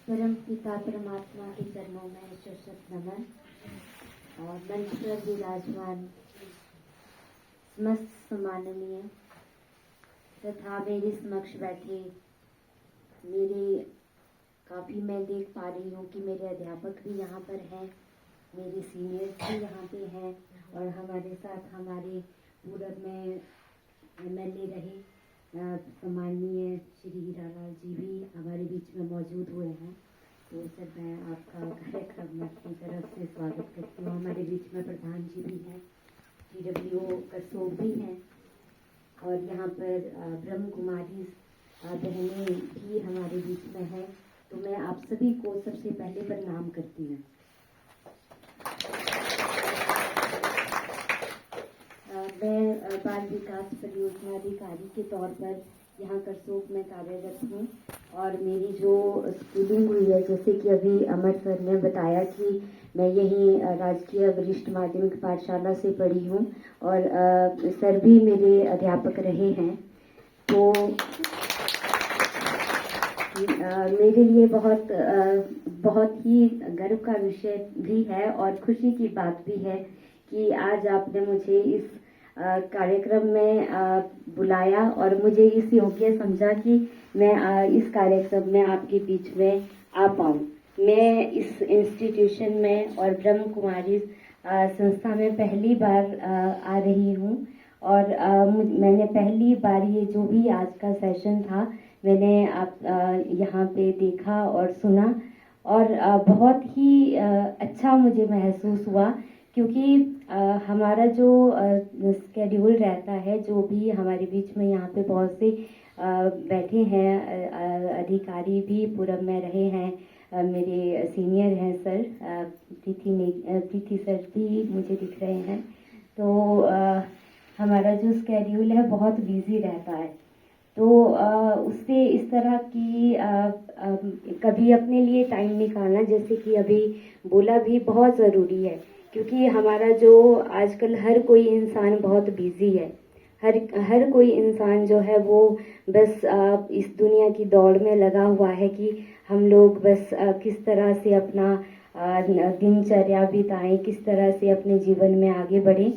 परम पिता परमात्मा के चरणों में शत नमन। और मंच पर विराजमान समस्त सम्माननीय तथा मेरे समक्ष बैठे मेरे काफ़ी मैं देख पा रही हूँ कि मेरे अध्यापक भी यहाँ पर हैं, मेरे सीनियर्स भी यहाँ पे हैं और हमारे साथ हमारे पूरब में MLA रहे सम्माननीय श्री हीरालाल जी भी हमारे बीच में मौजूद हुए हैं। तो सर मैं आपका कार्यक्रम अपनी तरफ से स्वागत करती हूँ। हमारे बीच में प्रधान जी भी हैं, TWO करसोग भी हैं और यहाँ पर ब्रह्म कुमारी बहनें भी हमारे बीच में हैं। तो मैं आप सभी को सबसे पहले प्रणाम करती हूँ। मैं बाल विकास परियोजना अधिकारी के तौर पर यहाँ करसोग में कार्यरत हूँ और मेरी जो स्कूलिंग हुई है, जैसे कि अभी अमर सर ने बताया कि मैं यहीं राजकीय वरिष्ठ माध्यमिक पाठशाला से पढ़ी हूँ और सर भी मेरे अध्यापक रहे हैं। तो मेरे लिए बहुत ही गर्व का विषय भी है और खुशी की बात भी है कि आज आपने मुझे इस कार्यक्रम में बुलाया और मुझे इस योग्य समझा कि मैं इस कार्यक्रम में आपके बीच में आ पाऊँ। मैं इस इंस्टीट्यूशन में और ब्रह्म कुमारी संस्था में पहली बार आ रही हूँ और मैंने पहली बार ये जो भी आज का सेशन था मैंने आप यहाँ पे देखा और सुना और बहुत ही अच्छा मुझे महसूस हुआ, क्योंकि हमारा जो स्केड्यूल रहता है, जो भी हमारे बीच में यहाँ पे बहुत से बैठे हैं अधिकारी भी पूरब में रहे हैं, मेरे सीनियर हैं सर, प्रीति सर भी मुझे दिख रहे हैं। तो हमारा जो स्केड्यूल है बहुत बिजी रहता है। तो उससे इस तरह की कभी अपने लिए टाइम निकालना, जैसे कि अभी बोला, भी बहुत ज़रूरी है, क्योंकि हमारा जो आजकल हर कोई इंसान बहुत बिजी है। हर कोई इंसान जो है वो बस इस दुनिया की दौड़ में लगा हुआ है कि हम लोग बस किस तरह से अपना दिनचर्या बिताएं, किस तरह से अपने जीवन में आगे बढ़ें।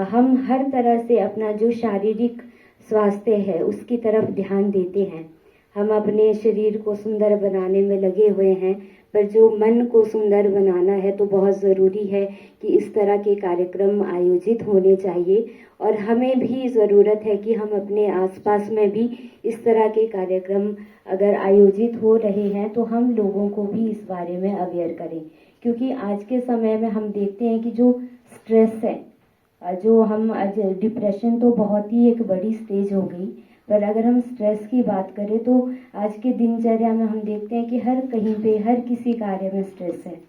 हम हर तरह से अपना जो शारीरिक स्वास्थ्य है उसकी तरफ ध्यान देते हैं। हम अपने शरीर को सुंदर बनाने में लगे हुए हैं, पर जो मन को सुंदर बनाना है तो बहुत ज़रूरी है कि इस तरह के कार्यक्रम आयोजित होने चाहिए। और हमें भी ज़रूरत है कि हम अपने आसपास में भी इस तरह के कार्यक्रम अगर आयोजित हो रहे हैं तो हम लोगों को भी इस बारे में अवेयर करें, क्योंकि आज के समय में हम देखते हैं कि जो स्ट्रेस है, जो हम आज डिप्रेशन तो बहुत ही एक बड़ी स्टेज हो गई, पर अगर हम स्ट्रेस की बात करें तो आज के दिनचर्या में हम देखते हैं कि हर कहीं पे हर किसी कार्य में स्ट्रेस है।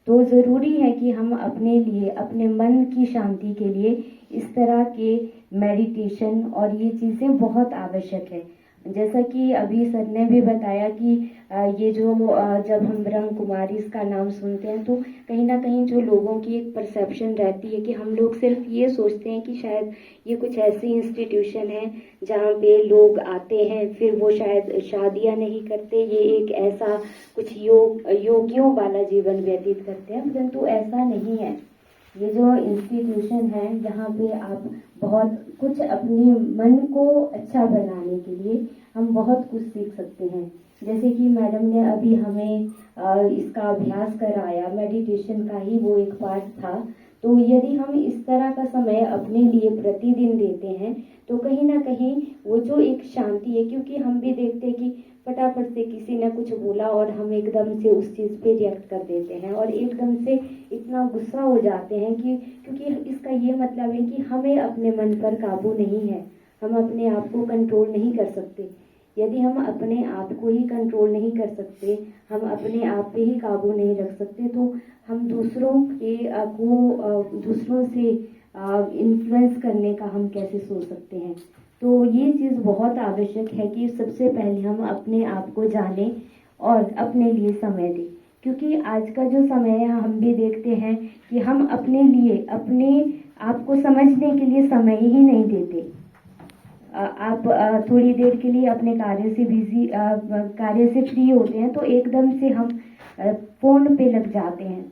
तो ज़रूरी है कि हम अपने लिए, अपने मन की शांति के लिए इस तरह के मेडिटेशन और ये चीज़ें बहुत आवश्यक है। जैसा कि अभी सर ने भी बताया कि ये जो जब हम ब्रह्म कुमारी का नाम सुनते हैं तो कहीं ना कहीं जो लोगों की एक परसेप्शन रहती है कि हम लोग सिर्फ ये सोचते हैं कि शायद ये कुछ ऐसी इंस्टीट्यूशन है जहाँ पे लोग आते हैं फिर वो शायद शादियाँ नहीं करते, ये एक ऐसा कुछ योगियों वाला जीवन व्यतीत करते हैं, परंतु ऐसा नहीं है। ये जो इंस्टीट्यूशन है यहाँ पे आप बहुत कुछ अपने मन को अच्छा बनाने के लिए हम बहुत कुछ सीख सकते हैं। जैसे कि मैडम ने अभी हमें इसका अभ्यास कराया, मेडिटेशन का ही वो एक पार्ट था। तो यदि हम इस तरह का समय अपने लिए प्रतिदिन देते हैं तो कहीं ना कहीं वो जो एक शांति है, क्योंकि हम भी देखते हैं कि फटाफट से किसी ने कुछ बोला और हम एकदम से उस चीज़ पे रिएक्ट कर देते हैं और एकदम से इतना गुस्सा हो जाते हैं कि क्योंकि इसका ये मतलब है कि हमें अपने मन पर काबू नहीं है, हम अपने आप को कंट्रोल नहीं कर सकते। यदि हम अपने आप को ही कंट्रोल नहीं कर सकते, हम अपने आप पे ही काबू नहीं रख सकते, तो हम दूसरों से इन्फ्लुएंस करने का हम कैसे सोच सकते हैं। तो ये चीज़ बहुत आवश्यक है कि सबसे पहले हम अपने आप को जानें और अपने लिए समय दें, क्योंकि आज का जो समय है हम भी देखते हैं कि हम अपने लिए, अपने आप को समझने के लिए समय ही नहीं देते। आप थोड़ी देर के लिए अपने कार्य से फ्री होते हैं तो एकदम से हम फोन पे लग जाते हैं।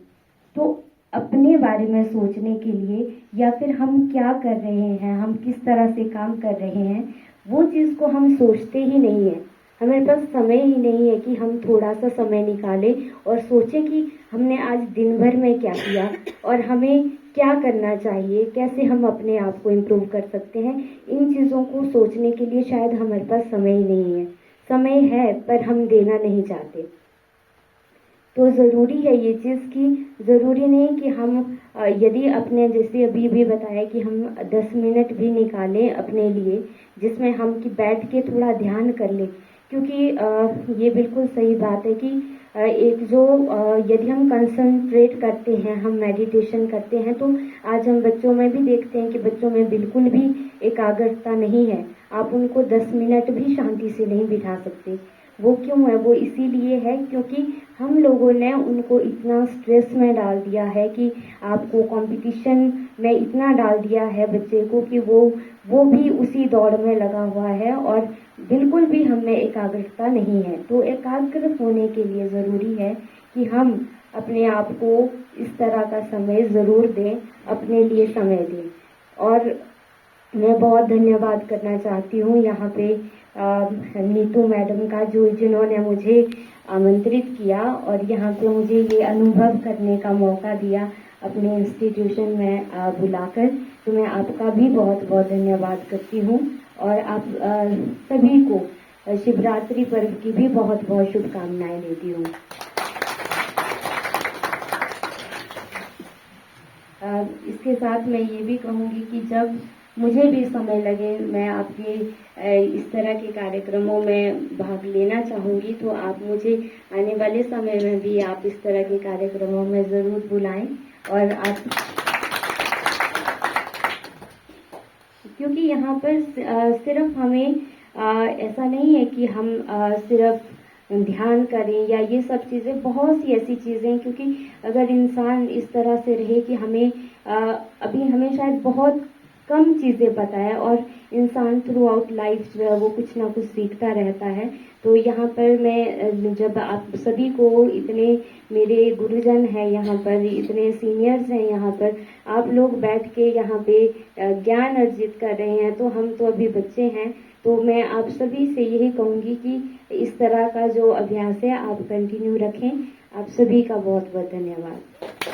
तो अपने बारे में सोचने के लिए या फिर हम क्या कर रहे हैं, हम किस तरह से काम कर रहे हैं, वो चीज़ को हम सोचते ही नहीं है। हमारे पास समय ही नहीं है कि हम थोड़ा सा समय निकालें और सोचें कि हमने आज दिन भर में क्या किया और हमें क्या करना चाहिए, कैसे हम अपने आप को इम्प्रूव कर सकते हैं। इन चीज़ों को सोचने के लिए शायद हमारे पास समय ही नहीं है। समय है पर हम देना नहीं चाहते। तो ज़रूरी है ये चीज़ कि ज़रूरी नहीं कि हम यदि अपने जैसे अभी भी बताया कि हम 10 मिनट भी निकालें अपने लिए, जिसमें हम कि बैठ के थोड़ा ध्यान कर लें, क्योंकि ये बिल्कुल सही बात है कि एक जो यदि हम कंसंट्रेट करते हैं, हम मेडिटेशन करते हैं, तो आज हम बच्चों में भी देखते हैं कि बच्चों में बिल्कुल भी एकाग्रता नहीं है। आप उनको 10 मिनट भी शांति से नहीं बिठा सकते। वो क्यों है? वो इसीलिए है क्योंकि हम लोगों ने उनको इतना स्ट्रेस में डाल दिया है कि आपको कंपटीशन में इतना डाल दिया है बच्चे को कि वो भी उसी दौड़ में लगा हुआ है और बिल्कुल भी हमें एकाग्रता नहीं है। तो एकाग्र होने के लिए ज़रूरी है कि हम अपने आप को इस तरह का समय ज़रूर दें, अपने लिए समय दें। और मैं बहुत धन्यवाद करना चाहती हूँ यहाँ पे नीतू मैडम का, जिन्होंने मुझे आमंत्रित किया और यहाँ पे मुझे ये अनुभव करने का मौका दिया अपने इंस्टीट्यूशन में बुलाकर। तो मैं आपका भी बहुत बहुत धन्यवाद करती हूँ और आप सभी को शिवरात्रि पर्व की भी बहुत बहुत शुभकामनाएं देती हूँ। इसके साथ मैं ये भी कहूँगी कि जब मुझे भी समय लगे, मैं आपके इस तरह के कार्यक्रमों में भाग लेना चाहूँगी, तो आप मुझे आने वाले समय में भी आप इस तरह के कार्यक्रमों में ज़रूर बुलाएं। और आप, क्योंकि यहाँ पर सिर्फ हमें ऐसा नहीं है कि हम सिर्फ ध्यान करें या ये सब चीज़ें, बहुत सी ऐसी चीज़ें, क्योंकि अगर इंसान इस तरह से रहे कि हमें अभी हमें शायद बहुत कम चीज़ें पता है और इंसान थ्रू आउट लाइफ जो है वो कुछ ना कुछ सीखता रहता है। तो यहाँ पर मैं जब आप सभी को, इतने मेरे गुरुजन हैं यहाँ पर, इतने सीनियर्स हैं यहाँ पर, आप लोग बैठ के यहाँ पे ज्ञान अर्जित कर रहे हैं, तो हम तो अभी बच्चे हैं। तो मैं आप सभी से यही कहूँगी कि इस तरह का जो अभ्यास है आप कंटिन्यू रखें। आप सभी का बहुत बहुत धन्यवाद।